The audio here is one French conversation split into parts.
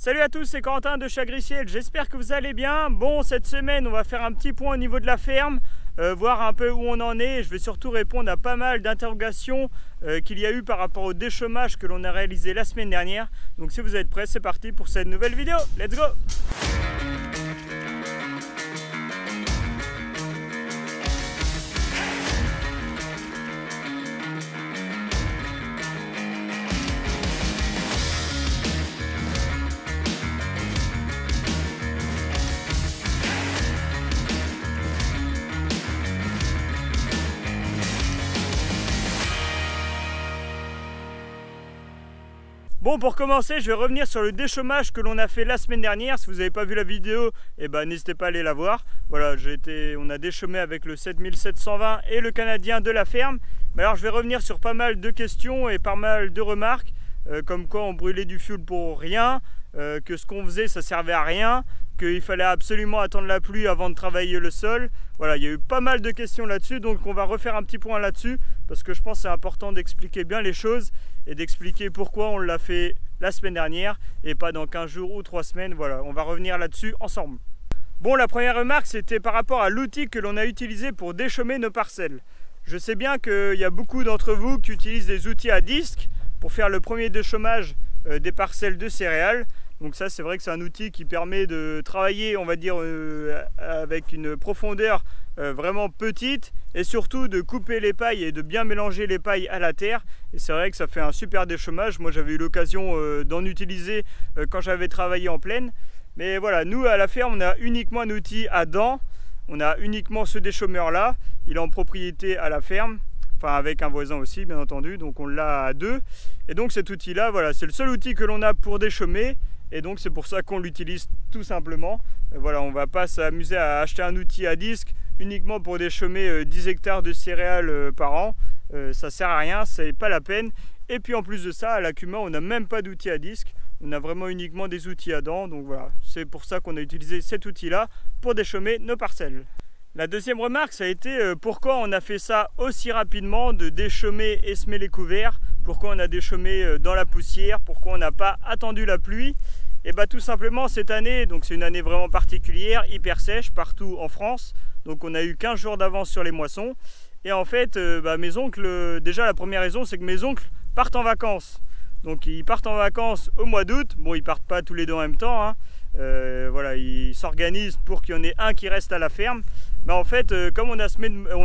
Salut à tous, c'est Corentin de chez Agriciel, j'espère que vous allez bien. Bon, cette semaine on va faire un petit point au niveau de la ferme, voir un peu où on en est. Je vais surtout répondre à pas mal d'interrogations qu'il y a eu par rapport au déchômage que l'on a réalisé la semaine dernière. Donc si vous êtes prêts, c'est parti pour cette nouvelle vidéo, let's go! Bon, pour commencer, je vais revenir sur le déchômage que l'on a fait la semaine dernière. Si vous n'avez pas vu la vidéo, n'hésitez pas à aller la voir. Voilà, on a déchômé avec le 7720 et le canadien de la ferme. Mais alors, je vais revenir sur pas mal de questions et pas mal de remarques, comme quoi on brûlait du fuel pour rien, que ce qu'on faisait, ça servait à rien, qu'il fallait absolument attendre la pluie avant de travailler le sol. Voilà, il y a eu pas mal de questions là-dessus, donc on va refaire un petit point là-dessus, parce que je pense que c'est important d'expliquer bien les choses et d'expliquer pourquoi on l'a fait la semaine dernière et pas dans 15 jours ou 3 semaines. Voilà, on va revenir là-dessus ensemble. Bon, la première remarque, c'était par rapport à l'outil que l'on a utilisé pour déchômer nos parcelles. Je sais bien qu'il y a beaucoup d'entre vous qui utilisent des outils à disque pour faire le premier déchômage des parcelles de céréales. Donc ça, c'est vrai que c'est un outil qui permet de travailler, on va dire, avec une profondeur vraiment petite et surtout de couper les pailles et de bien mélanger les pailles à la terre. Et c'est vrai que ça fait un super déchômage. Moi, j'avais eu l'occasion d'en utiliser quand j'avais travaillé en plaine. Mais voilà, nous, à la ferme, on a uniquement un outil à dents. On a uniquement ce déchômeur-là. Il est en propriété à la ferme. Enfin, avec un voisin aussi, bien entendu. Donc, on l'a à deux. Et donc, cet outil-là, voilà, c'est le seul outil que l'on a pour déchômer. Et donc c'est pour ça qu'on l'utilise tout simplement. Voilà, on ne va pas s'amuser à acheter un outil à disque uniquement pour déchômer 10 hectares de céréales par an. Ça sert à rien, c'est pas la peine. Et puis en plus de ça, à la Cuma, on n'a même pas d'outil à disque. On a vraiment uniquement des outils à dents. Donc voilà, c'est pour ça qu'on a utilisé cet outil-là pour déchômer nos parcelles. La deuxième remarque, ça a été pourquoi on a fait ça aussi rapidement, de déchômer et semer les couverts. Pourquoi on a déchômé dans la poussière, pourquoi on n'a pas attendu la pluie. Et tout simplement cette année, donc c'est une année vraiment particulière, hyper sèche partout en France. Donc on a eu 15 jours d'avance sur les moissons. Et en fait, mes oncles, déjà la première raison, c'est que mes oncles partent en vacances. Donc ils partent en vacances au mois d'août. Bon, ils partent pas tous les deux en même temps, hein. Voilà, ils s'organisent pour qu'il y en ait un qui reste à la ferme. Mais en fait, comme on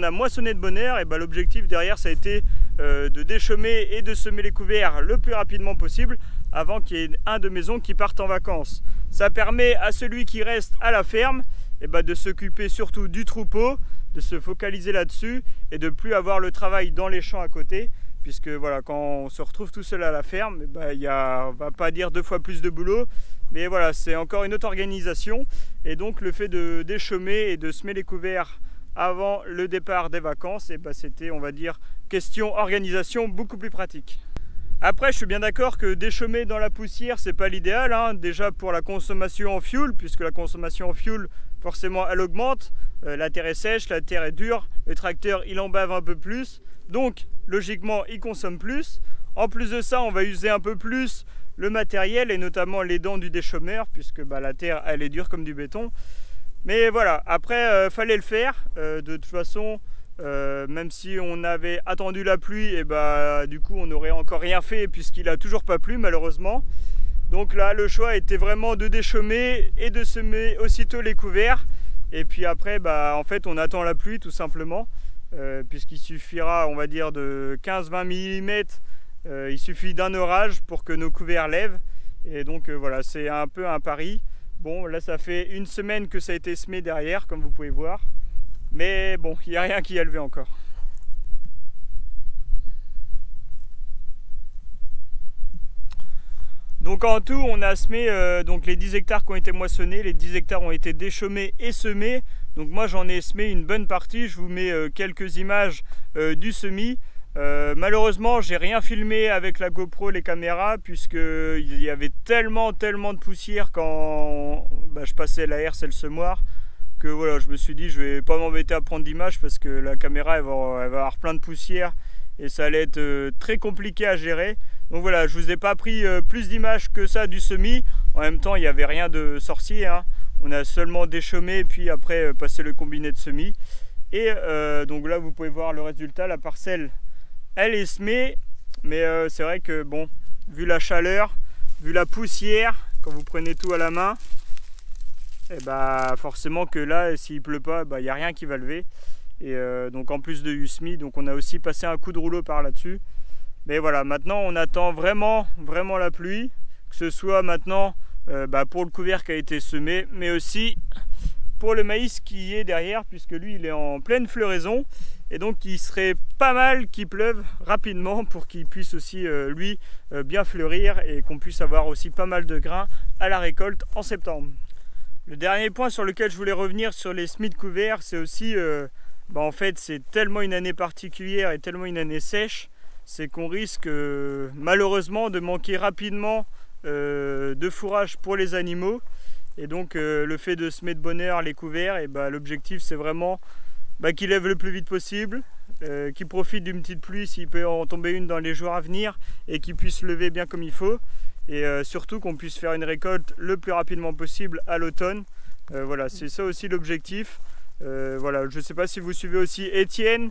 a moissonné de bonne heure, et l'objectif derrière, ça a été de déchômer et de semer les couverts le plus rapidement possible avant qu'il y ait un de mes oncles qui parte en vacances. Ça permet à celui qui reste à la ferme de s'occuper surtout du troupeau, de se focaliser là-dessus et de plus avoir le travail dans les champs à côté, puisque voilà, quand on se retrouve tout seul à la ferme, il y a, on va pas dire 2 fois plus de boulot, mais voilà, c'est encore une autre organisation. Et donc le fait de déchômer et de semer les couverts avant le départ des vacances, c'était, on va dire, question organisation beaucoup plus pratique. Après, je suis bien d'accord que déchômer dans la poussière, c'est pas l'idéal, hein. Déjà pour la consommation en fuel, puisque la consommation en fuel, forcément, elle augmente. La terre est sèche, la terre est dure, le tracteur, il en bave un peu plus. Donc, logiquement, il consomme plus. En plus de ça, on va user un peu plus le matériel, et notamment les dents du déchômeur, puisque la terre, elle est dure comme du béton. Mais voilà, après, fallait le faire. De toute façon, même si on avait attendu la pluie, du coup on n'aurait encore rien fait puisqu'il a toujours pas plu malheureusement. Donc là le choix était vraiment de déchômer et de semer aussitôt les couverts. Et puis après en fait on attend la pluie tout simplement, puisqu'il suffira, on va dire, de 15-20 mm. Il suffit d'un orage pour que nos couverts lèvent. Et donc voilà, c'est un peu un pari. Bon, là ça fait une semaine que ça a été semé derrière, comme vous pouvez voir. Mais bon, il n'y a rien qui a levé encore. Donc en tout, on a semé donc les 10 hectares qui ont été moissonnés, les 10 hectares ont été déchômés et semés. Donc moi j'en ai semé une bonne partie, je vous mets quelques images du semis. Malheureusement, j'ai rien filmé avec la GoPro, les caméras, puisqu'il y avait tellement de poussière quand je passais la herse et le semoir, que voilà, je me suis dit je vais pas m'embêter à prendre d'images parce que la caméra elle va avoir plein de poussière et ça allait être très compliqué à gérer. Donc voilà, je vous ai pas pris plus d'images que ça du semis. En même temps, il n'y avait rien de sorcier, hein. On a seulement déchômé et puis après passé le combiné de semis. Et donc là, vous pouvez voir le résultat. La parcelle, elle est semée, mais c'est vrai que bon, vu la chaleur, vu la poussière, quand vous prenez tout à la main, et bah forcément que là, s'il pleut pas, il n'y a rien qui va lever. Et donc en plus de USMI, donc on a aussi passé un coup de rouleau par là-dessus. Mais voilà, maintenant on attend vraiment la pluie, que ce soit maintenant pour le couvert qui a été semé, mais aussi pour le maïs qui est derrière, puisque lui il est en pleine floraison. Et donc il serait pas mal qu'il pleuve rapidement pour qu'il puisse aussi lui bien fleurir et qu'on puisse avoir aussi pas mal de grains à la récolte en septembre. Le dernier point sur lequel je voulais revenir sur les semis de couvert, c'est aussi en fait c'est tellement une année particulière et tellement une année sèche, c'est qu'on risque malheureusement de manquer rapidement de fourrage pour les animaux. Et donc le fait de semer de bonne heure les couverts, et l'objectif c'est vraiment qu'ils lèvent le plus vite possible, qu'ils profitent d'une petite pluie s'il peut en tomber une dans les jours à venir et qu'ils puissent lever bien comme il faut. Et surtout qu'on puisse faire une récolte le plus rapidement possible à l'automne. Voilà, c'est ça aussi l'objectif. Voilà, je ne sais pas si vous suivez aussi Étienne,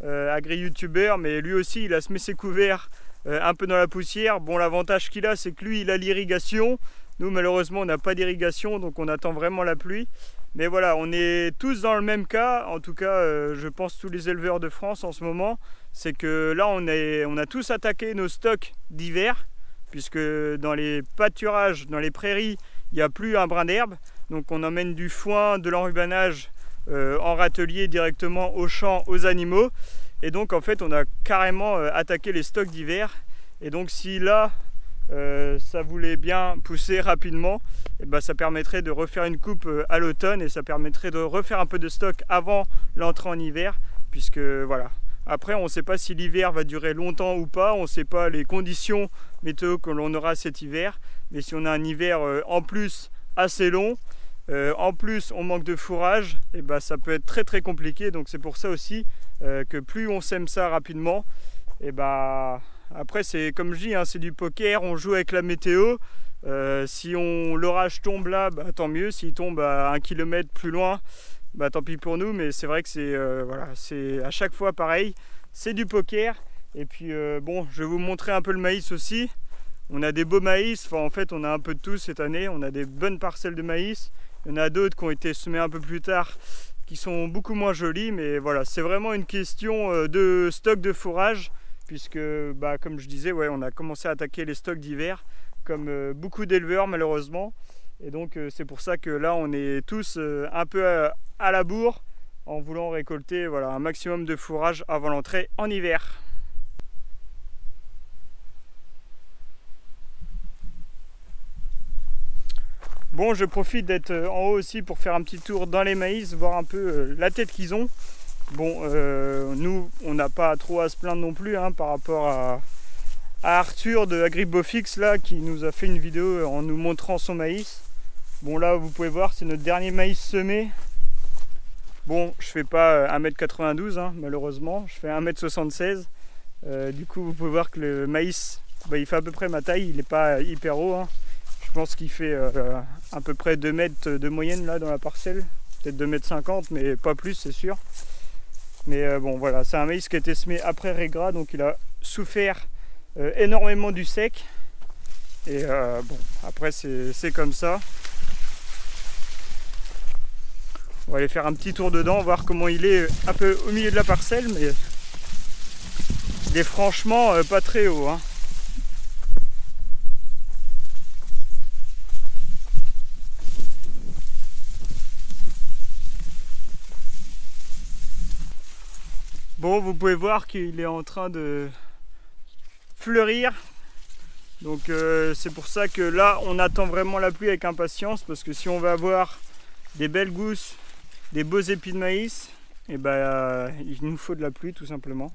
agri-youtubeur, mais lui aussi il a semé ses couverts un peu dans la poussière. Bon, l'avantage qu'il a, c'est que lui il a l'irrigation. Nous malheureusement on n'a pas d'irrigation, donc on attend vraiment la pluie. Mais voilà, on est tous dans le même cas, en tout cas je pense tous les éleveurs de France en ce moment. C'est que là on a tous attaqué nos stocks d'hiver, puisque dans les pâturages, dans les prairies, il n'y a plus un brin d'herbe. Donc on emmène du foin, de l'enrubanage en râtelier directement au champ, aux animaux. Et donc en fait on a carrément attaqué les stocks d'hiver. Et donc si là ça voulait bien pousser rapidement, et ça permettrait de refaire une coupe à l'automne et ça permettrait de refaire un peu de stock avant l'entrée en hiver, puisque voilà. Après, on ne sait pas si l'hiver va durer longtemps ou pas, on ne sait pas les conditions météo que l'on aura cet hiver, mais si on a un hiver en plus assez long, en plus on manque de fourrage, et ça peut être très compliqué. Donc c'est pour ça aussi que plus on sème ça rapidement, et après c'est comme je dis, hein, c'est du poker, on joue avec la météo. Si l'orage tombe là, tant mieux. S'il tombe à 1 kilomètre plus loin, tant pis pour nous. Mais c'est vrai que c'est voilà, c'est à chaque fois pareil, c'est du poker. Et puis bon, je vais vous montrer un peu le maïs aussi. On a des beaux maïs, en fait on a un peu de tout cette année. On a des bonnes parcelles de maïs. Il y en a d'autres qui ont été semées un peu plus tard, qui sont beaucoup moins jolies. Mais voilà, c'est vraiment une question de stock de fourrage, puisque comme je disais, on a commencé à attaquer les stocks d'hiver, comme beaucoup d'éleveurs malheureusement. Et donc c'est pour ça que là on est tous un peu à la bourre, en voulant récolter un maximum de fourrage avant l'entrée en hiver. Bon, je profite d'être en haut aussi pour faire un petit tour dans les maïs, voir un peu la tête qu'ils ont. Bon, nous on n'a pas trop à se plaindre non plus, hein, par rapport à Arthur de AgriBofix là, qui nous a fait une vidéo en nous montrant son maïs. Bon, là vous pouvez voir, c'est notre dernier maïs semé. Bon, je fais pas 1m92 hein, malheureusement, je fais 1m76. Du coup vous pouvez voir que le maïs, il fait à peu près ma taille, il n'est pas hyper haut, hein. Je pense qu'il fait à peu près 2 mètres de moyenne là dans la parcelle, peut-être 2,50 m, mais pas plus c'est sûr. Mais bon voilà, c'est un maïs qui a été semé après régras, donc il a souffert énormément du sec. Et bon, après c'est comme ça. On va aller faire un petit tour dedans, voir comment il est un peu au milieu de la parcelle, mais il est franchement pas très haut, hein. Bon, vous pouvez voir qu'il est en train de fleurir. Donc c'est pour ça que là on attend vraiment la pluie avec impatience, parce que si on veut avoir des belles gousses, des beaux épis de maïs, et il nous faut de la pluie tout simplement.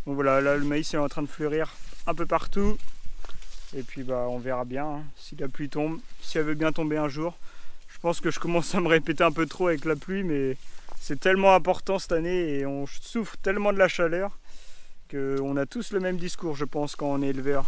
Donc voilà, là le maïs est en train de fleurir un peu partout. Et puis on verra bien hein, si la pluie tombe, si elle veut bien tomber un jour. Je pense que je commence à me répéter un peu trop avec la pluie, mais c'est tellement important cette année et on souffre tellement de la chaleur qu'on a tous le même discours, je pense, quand on est éleveur.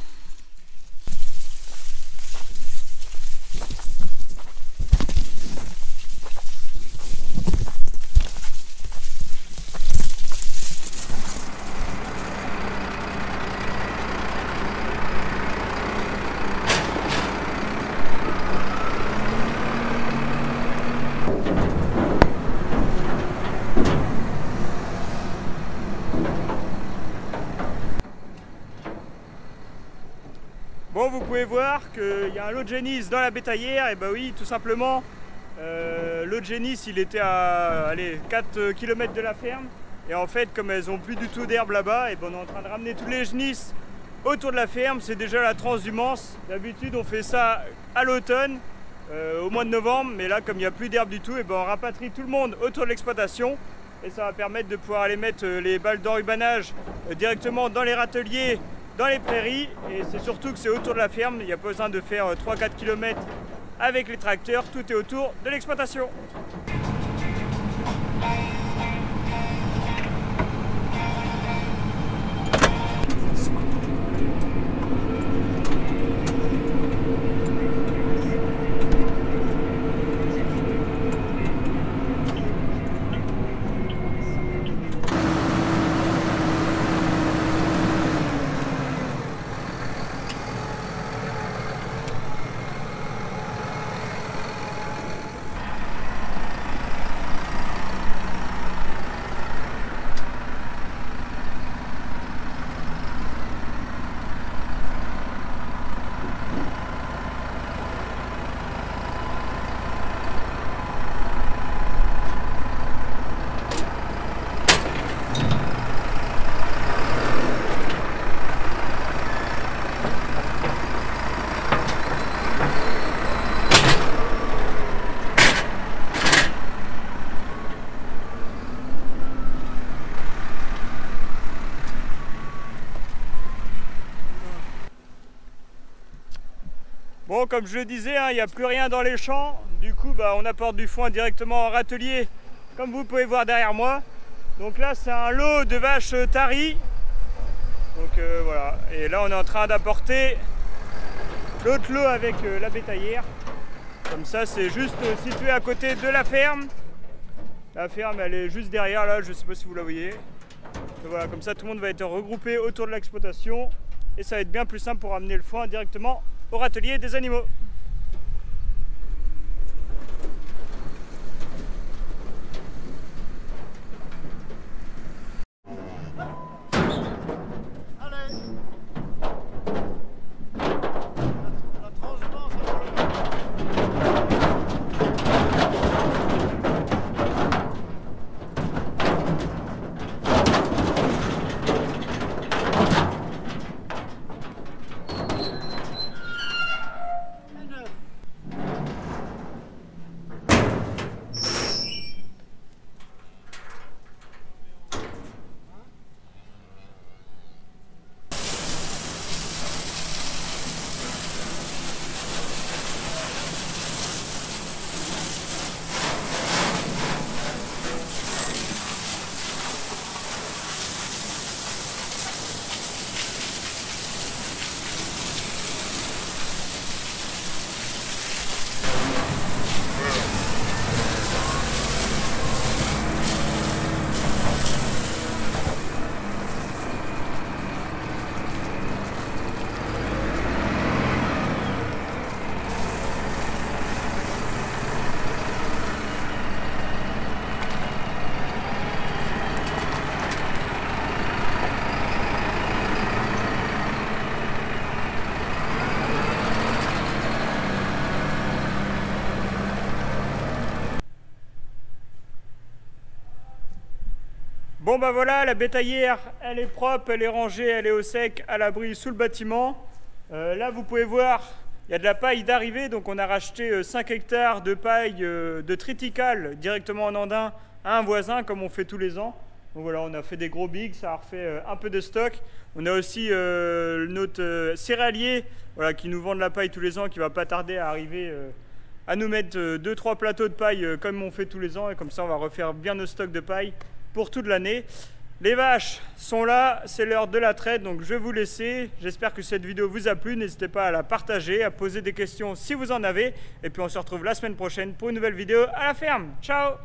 pouvez voir qu'il y a un lot de génisses dans la bétaillère. Et bah oui, tout simplement, l'eau de génisse il était à 4 km de la ferme, et en fait comme elles n'ont plus du tout d'herbe là-bas, et ben on est en train de ramener tous les génisses autour de la ferme. C'est déjà la transhumance. D'habitude on fait ça à l'automne, au mois de novembre, mais là comme il n'y a plus d'herbe du tout, et ben on rapatrie tout le monde autour de l'exploitation, et ça va permettre de pouvoir aller mettre les balles d'enrubanage directement dans les râteliers, dans les prairies. Et c'est surtout que c'est autour de la ferme, il n'y a pas besoin de faire 3-4 km avec les tracteurs, tout est autour de l'exploitation. Bon, comme je le disais, il n'y a plus rien dans les champs. Du coup, on apporte du foin directement en râtelier, comme vous pouvez voir derrière moi. Donc là, c'est un lot de vaches taries. Donc voilà. Et là, on est en train d'apporter l'autre lot avec la bétaillère. Comme ça, c'est juste situé à côté de la ferme. La ferme, elle est juste derrière, là. Je ne sais pas si vous la voyez. Et voilà, comme ça, tout le monde va être regroupé autour de l'exploitation. Et ça va être bien plus simple pour amener le foin directement au râtelier des animaux. Bon bah voilà, la bétaillère elle est propre, elle est rangée, elle est au sec, à l'abri sous le bâtiment. Là vous pouvez voir, il y a de la paille d'arrivée, donc on a racheté 5 hectares de paille de triticale directement en Andin à un voisin comme on fait tous les ans. Donc voilà, on a fait des gros bigs, ça a refait un peu de stock. On a aussi notre céréalier qui nous vend de la paille tous les ans, qui va pas tarder à arriver à nous mettre 2-3 plateaux de paille comme on fait tous les ans, et comme ça on va refaire bien nos stocks de paille pour toute l'année. Les vaches sont là, c'est l'heure de la traite, donc je vais vous laisser. J'espère que cette vidéo vous a plu, n'hésitez pas à la partager, à poser des questions si vous en avez, et puis on se retrouve la semaine prochaine pour une nouvelle vidéo à la ferme. Ciao!